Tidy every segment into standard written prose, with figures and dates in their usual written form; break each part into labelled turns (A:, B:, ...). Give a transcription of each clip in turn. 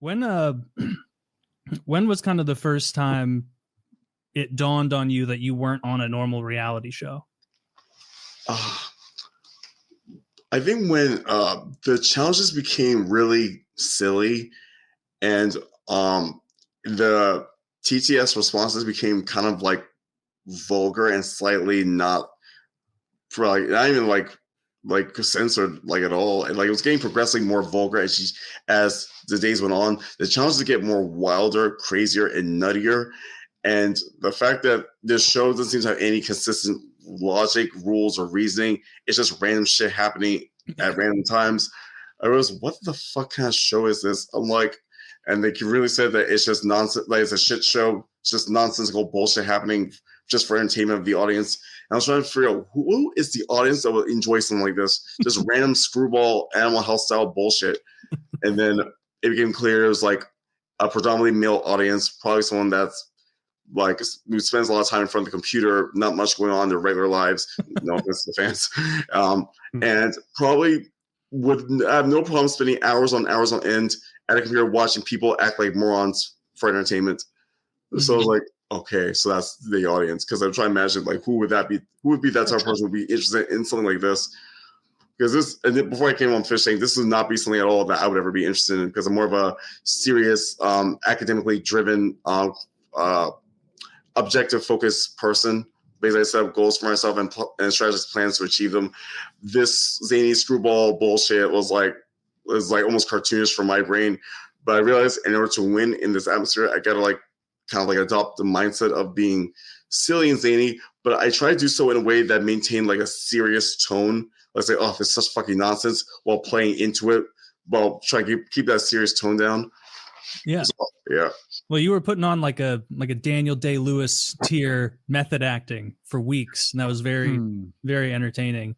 A: When when was kind of the first time it dawned on you that you weren't on a normal reality show?
B: I think when the challenges became really silly and the TTS responses became kind of like vulgar and slightly not even like censored like at all, and like it was getting progressively more vulgar as the days went on. The challenges to get more wilder, crazier, and nuttier, and the fact that this show doesn't seem to have any consistent logic, rules, or reasoning. It's just random shit happening at random times. I was, what the fuck kind of show is this? I'm like, and they really said that it's just nonsense, like it's a shit show. It's just nonsensical bullshit happening just for entertainment of the audience. And I was trying to figure out who is the audience that will enjoy something like this, just random screwball Animal House style bullshit. And then it became clear it was like a predominantly male audience, probably someone that's like who spends a lot of time in front of the computer, not much going on in their regular lives. No offense to the fans, and probably would have no problem spending hours on end at a computer watching people act like morons for entertainment. So I was like, okay, so that's the audience, because I'm trying to imagine like who would that be? Who would be that type of person would be interested in something like this? Because this, and then before I came on Fishtank, this would not be something at all that I would ever be interested in, because I'm more of a serious, academically driven, objective focused person. Basically, I set up goals for myself and strategies, plans to achieve them. This zany screwball bullshit was like almost cartoonish for my brain. But I realized in order to win in this atmosphere, I gotta like kind of like adopt the mindset of being silly and zany. But I try to do so in a way that maintained like a serious tone. Let's say, oh, this is such fucking nonsense, while playing into it, while trying to keep that serious tone down.
A: Yeah.
B: So, yeah.
A: Well, you were putting on like a Daniel Day-Lewis tier method acting for weeks, and that was very very entertaining.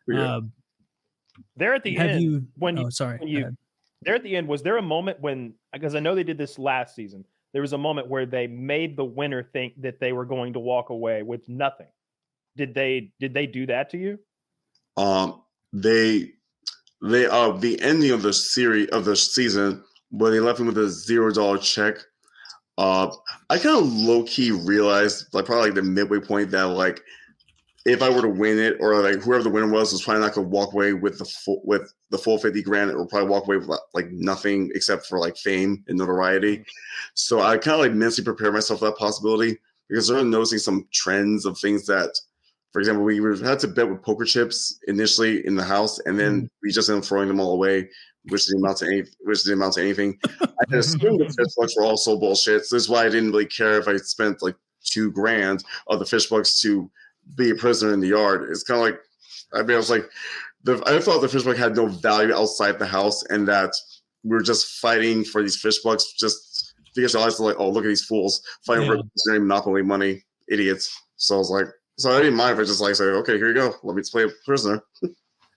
B: Yeah.
C: There at the end,
A: there
C: at the end, was there a moment when, because I know they did this last season, there was a moment where they made the winner think that they were going to walk away with nothing. Did they do that to you?
B: The ending of the season, where they left him with a $0 check. I kind of low key realized, like probably like the midway point, that like if I were to win it, or like whoever the winner was probably not going to walk away with the full 50 grand. It will probably walk away with like nothing except for like fame and notoriety. So I kind of like mentally prepared myself for that possibility, because I started noticing some trends of things that, for example, we had to bet with poker chips initially in the house, and then we just ended up throwing them all away, which didn't amount to anything. I assumed the fish bucks were also bullshit. So this is why I didn't really care if I spent like $2,000 of the fish bucks to be a prisoner in the yard. It's kind of like, I was like, I thought the fish buck had no value outside the house, and that we were just fighting for these fish bucks just because I was like, oh, look at these fools fighting for monopoly money, idiots. So I was like, so I didn't mind if I just like say, okay, here you go, let me just play a prisoner.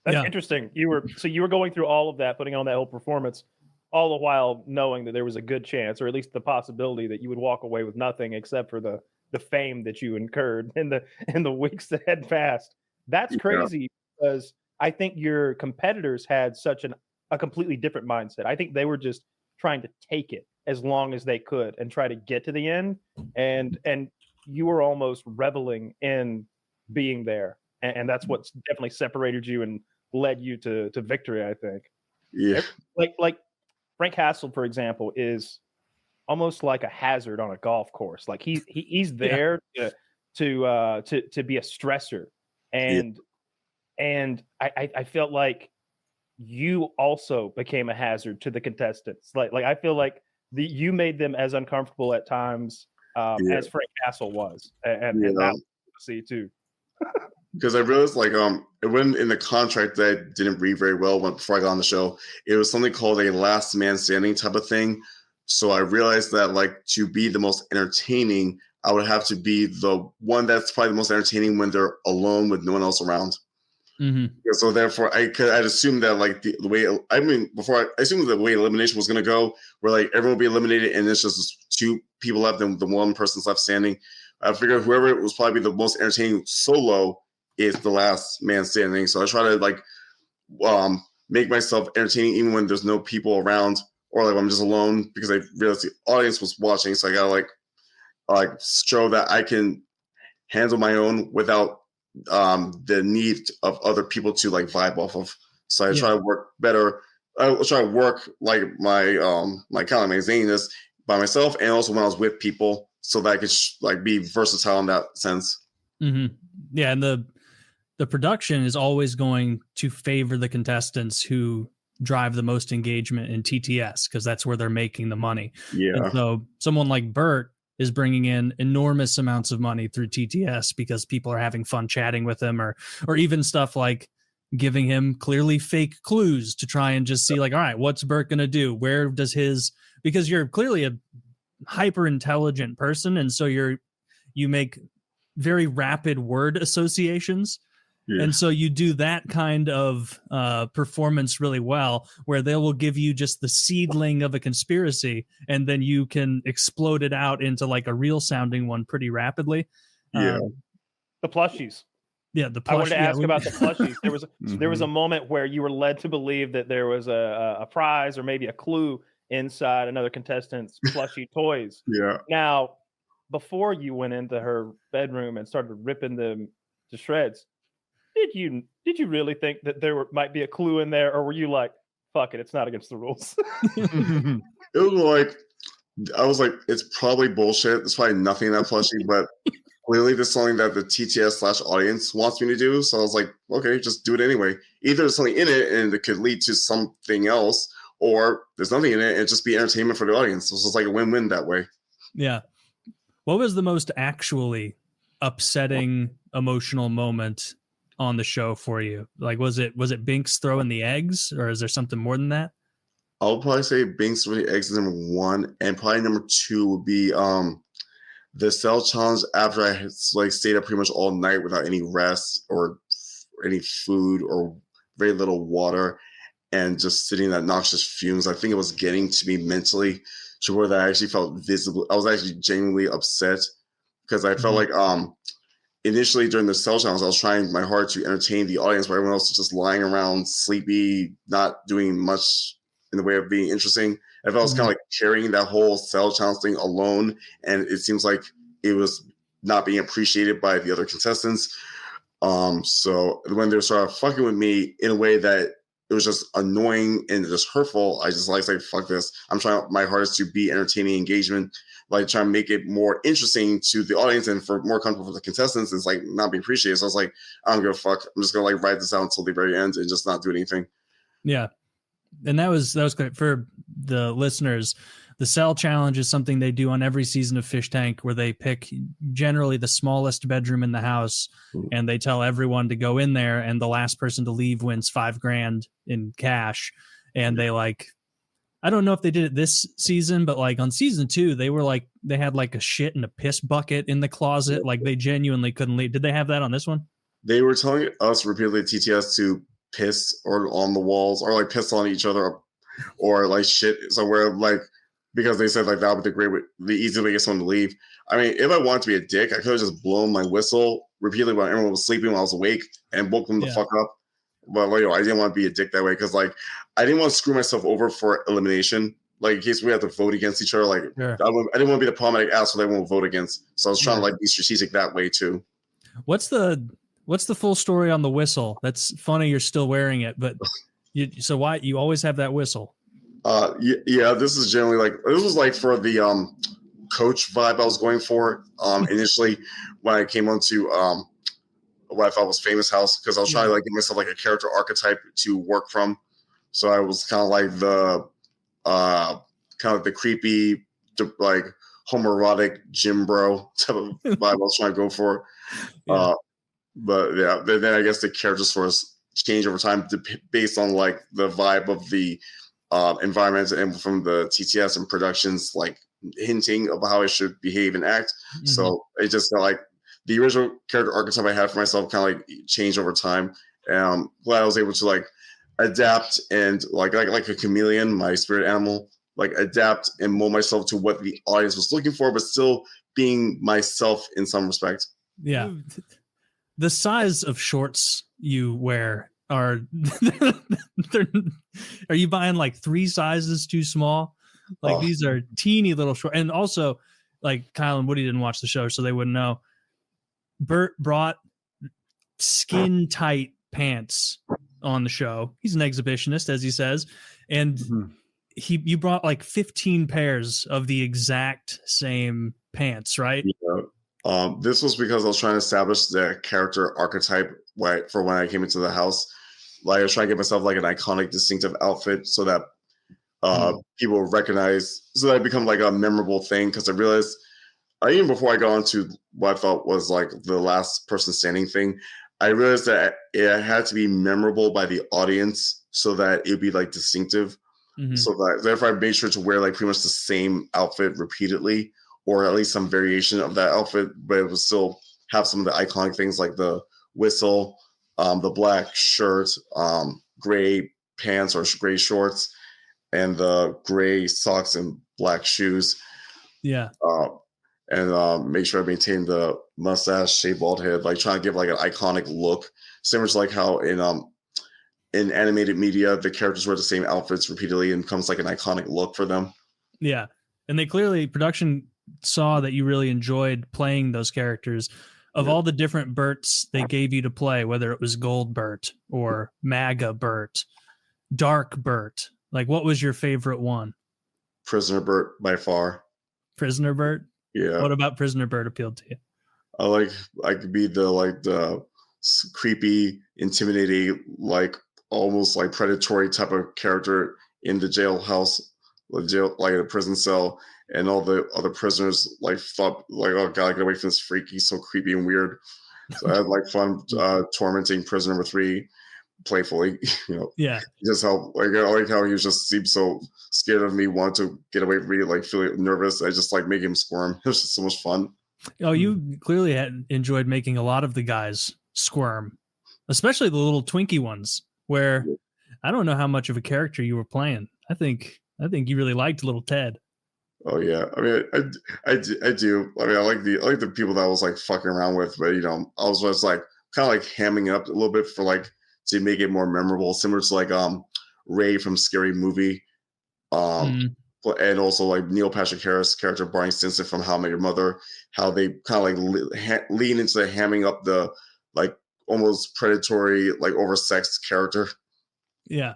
C: That's interesting. You were going through all of that, putting on that whole performance, all the while knowing that there was a good chance, or at least the possibility, that you would walk away with nothing except for the fame that you incurred in the weeks that had passed. That's crazy, because I think your competitors had such a completely different mindset. I think they were just trying to take it as long as they could and try to get to the end, and you were almost reveling in being there, and that's what's definitely separated you and led you to victory, I think.
B: Yeah.
C: Like Frank Castle, for example, is almost like a hazard on a golf course. Like he's there to be a stressor, and I felt like you also became a hazard to the contestants. Like I feel like you made them as uncomfortable at times as Frank Castle was, and that was to see too.
B: Because I realized, like, it went in the contract that I didn't read very well before I got on the show. It was something called a last man standing type of thing. So I realized that, like, to be the most entertaining, I would have to be the one that's probably the most entertaining when they're alone with no one else around.
A: Mm-hmm.
B: So therefore, I'd assume that, like, the way, I assumed the way elimination was going to go, where, like, everyone would be eliminated and it's just two people left and the one person's left standing. I figured whoever was probably the most entertaining solo is the last man standing. So I try to, like, make myself entertaining even when there's no people around, or like when I'm just alone because I realized the audience was watching. So I gotta like show that I can handle my own without the need of other people to like vibe off of. So I try to work better. I try to work like my kind of my zaniness by myself, and also when I was with people, so that I could like be versatile in that sense.
A: Mm-hmm. Yeah, and the production is always going to favor the contestants who drive the most engagement in TTS because that's where they're making the money.
B: Yeah.
A: And so someone like Burt is bringing in enormous amounts of money through TTS because people are having fun chatting with him, or even stuff like giving him clearly fake clues to try and just see like, all right, what's Burt going to do? Where does because you're clearly a hyper intelligent person. And so you make very rapid word associations. Yeah. And so you do that kind of performance really well, where they will give you just the seedling of a conspiracy, and then you can explode it out into like a real sounding one pretty rapidly.
B: Yeah.
C: The plushies.
A: Yeah, the
C: I wanted to ask about the plushies. There was a moment where you were led to believe that there was a prize or maybe a clue inside another contestant's plushie toys.
B: Yeah.
C: Now, before you went into her bedroom and started ripping them to shreds, did you really think that might be a clue in there, or were you like, fuck it, it's not against the rules?
B: It was like, I was like, it's probably bullshit. There's probably nothing in that plushie, but clearly there's something that the TTS/audience wants me to do. So I was like, okay, just do it anyway. Either there's something in it and it could lead to something else, or there's nothing in it and just be entertainment for the audience. So it's just like a win-win that way.
A: Yeah. What was the most actually upsetting emotional moment on the show for you? Like, was it Binks throwing the eggs, or is there something more than that?
B: I'll probably say Binks throwing the eggs is number one, and probably number two would be the cell challenge after I like stayed up pretty much all night without any rest or any food or very little water, and just sitting in that noxious fumes. I think it was getting to me mentally to where that I actually felt visible. I was actually genuinely upset because I felt like initially during the cell challenge, I was trying my hard to entertain the audience, where everyone else was just lying around, sleepy, not doing much in the way of being interesting. I felt I was kind of like carrying that whole cell challenge thing alone, and it seems like it was not being appreciated by the other contestants. So when they started fucking with me in a way that it was just annoying and just hurtful, I just like say, fuck this. I'm trying my hardest to be entertaining engagement, like trying to make it more interesting to the audience and for more comfortable for the contestants. It's like not being appreciated. So I was like, I don't give a fuck. I'm just gonna like ride this out until the very end and just not do anything.
A: Yeah. And that was great for the listeners. The cell challenge is something they do on every season of Fishtank, where they pick generally the smallest bedroom in the house, and they tell everyone to go in there, and the last person to leave wins $5,000 in cash. And they like, I don't know if they did it this season, but like on season 2, they were like, they had like a shit and a piss bucket in the closet. Like they genuinely couldn't leave. Did they have that on this one?
B: They were telling us repeatedly at TTS to piss or on the walls or like piss on each other or like shit somewhere, like, because they said like that would be the easy way to get someone to leave. I mean, if I wanted to be a dick, I could have just blown my whistle repeatedly when everyone was sleeping when I was awake and woke them the fuck up. But like, I didn't want to be a dick that way because like I didn't want to screw myself over for elimination. Like in case we had to vote against each other, like I didn't want to be the problematic asshole they won't vote against. So I was trying to like be strategic that way too. What's
A: the full story on the whistle? That's funny. You're still wearing it, but so why you always have that whistle?
B: Yeah, this is generally like, this was like for the coach vibe I was going for initially when I came onto what I thought was Famous House, because I was trying to like give myself like a character archetype to work from. So I was kind of like the creepy, like homoerotic gym bro type of vibe I was trying to go for. But yeah, then I guess the character sort of change over time based on like the vibe of the environment and from the TTS and productions, like hinting about how I should behave and act. So it just felt like the original character archetype I had for myself kind of like changed over time. And glad I was able to like adapt and like a chameleon, my spirit animal, like adapt and mold myself to what the audience was looking for, but still being myself in some respect.
A: Yeah. The size of shorts you wear are are you buying like 3 sizes too small? Like these are teeny little short. And also, like Kyle and Woody didn't watch the show, so they wouldn't know. Burt brought skin tight pants on the show. He's an exhibitionist, as he says, and you brought like 15 pairs of the exact same pants, right?
B: Yeah. This was because I was trying to establish the character archetype for when I came into the house. Like I was trying to give myself like an iconic, distinctive outfit so that people recognize, so that I become like a memorable thing. Because I realized, even before I got onto what I thought was like the last person standing thing, I realized that it had to be memorable by the audience so that it'd be like distinctive. So that therefore I made sure to wear like pretty much the same outfit repeatedly, or at least some variation of that outfit, but it would still have some of the iconic things like the whistle, the black shirt, gray pants or gray shorts, and the gray socks and black shoes.
A: Yeah.
B: And make sure I maintain the mustache, shaved bald head, like trying to give like an iconic look, similar to like how in animated media the characters wear the same outfits repeatedly and becomes like an iconic look for them.
A: Yeah, and they clearly, production saw that you really enjoyed playing those characters. Of all the different Burts they gave you to play, whether it was Gold Burt or MAGA Burt, Dark Burt, like what was your favorite one?
B: Prisoner Burt by far.
A: Prisoner Burt?
B: Yeah.
A: What about Prisoner Burt appealed to you?
B: I could be the creepy, intimidating, like almost like predatory type of character in the jailhouse, like a prison cell, and all the other prisoners like thought like, oh god, get away from this freak, he's so creepy and weird. So I had like fun tormenting prisoner number 3 playfully,
A: Yeah,
B: just how I like how he was just seemed so scared of me, wanted to get away from me, like feeling nervous. I just like make him squirm. It was just so much fun.
A: Oh, you clearly had enjoyed making a lot of the guys squirm, especially the little Twinkie ones, where I don't know how much of a character you were playing. I think you really liked little Ted.
B: Oh yeah, I mean, I do. I mean, I like the people that I was like fucking around with, but I was just like kind of like hamming it up a little bit for like to make it more memorable, similar to like Ray from Scary Movie, and also like Neil Patrick Harris character Barney Stinson from How I Met Your Mother, how they kind of like lean into hamming up the like almost predatory, like oversexed character.
A: Yeah,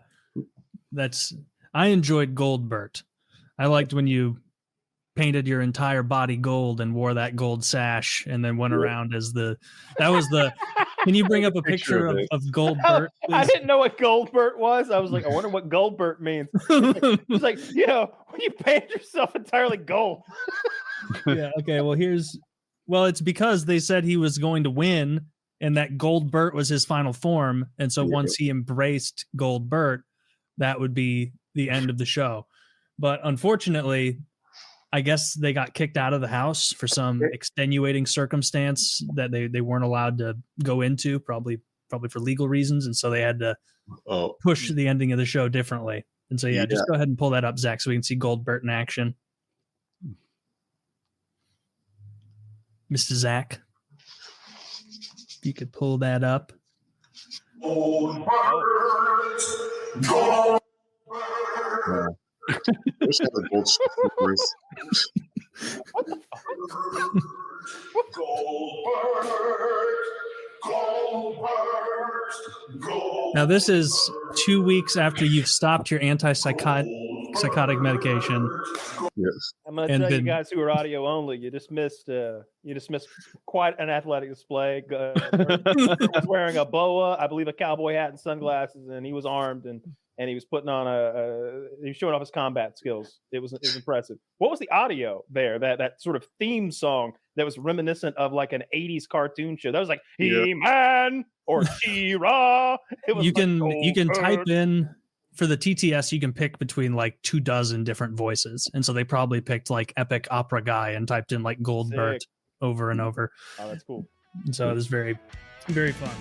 A: I enjoyed Gold Burt. I liked when you painted your entire body gold and wore that gold sash and then went around as can you bring up a picture of Gold Burt, please?
C: I didn't know what Gold Burt was. I was like, I wonder what Gold Burt means. It's like, when you paint yourself entirely gold.
A: Yeah, okay, well, it's because they said he was going to win and that Gold Burt was his final form, and so once he embraced Gold Burt, that would be the end of the show. But unfortunately, I guess they got kicked out of the house for some extenuating circumstance that they weren't allowed to go into, probably for legal reasons, and so they had to push the ending of the show differently. And so just go ahead and pull that up, Zach, so we can see Gold Burt in action. Mr. Zach, if you could pull that up.
B: Gold Burt, Gold Burt. I wish I had the gold voice.
A: Now, this is 2 weeks after you've stopped your antipsychotic medication.
B: Yes.
C: I'm going to tell you guys who are audio only, you just missed quite an athletic display. He was wearing a boa, I believe a cowboy hat and sunglasses, and he was armed and he was putting on he was showing off his combat skills. It was impressive. What was the audio there? That sort of theme song that was reminiscent of like an 80s cartoon show. That was like He-Man or She-Ra.
A: You can type in for the TTS, you can pick between like 24 different voices. And so they probably picked like epic opera guy and typed in like Gold Burt over and over.
C: Oh, that's cool.
A: And so it was very, very fun.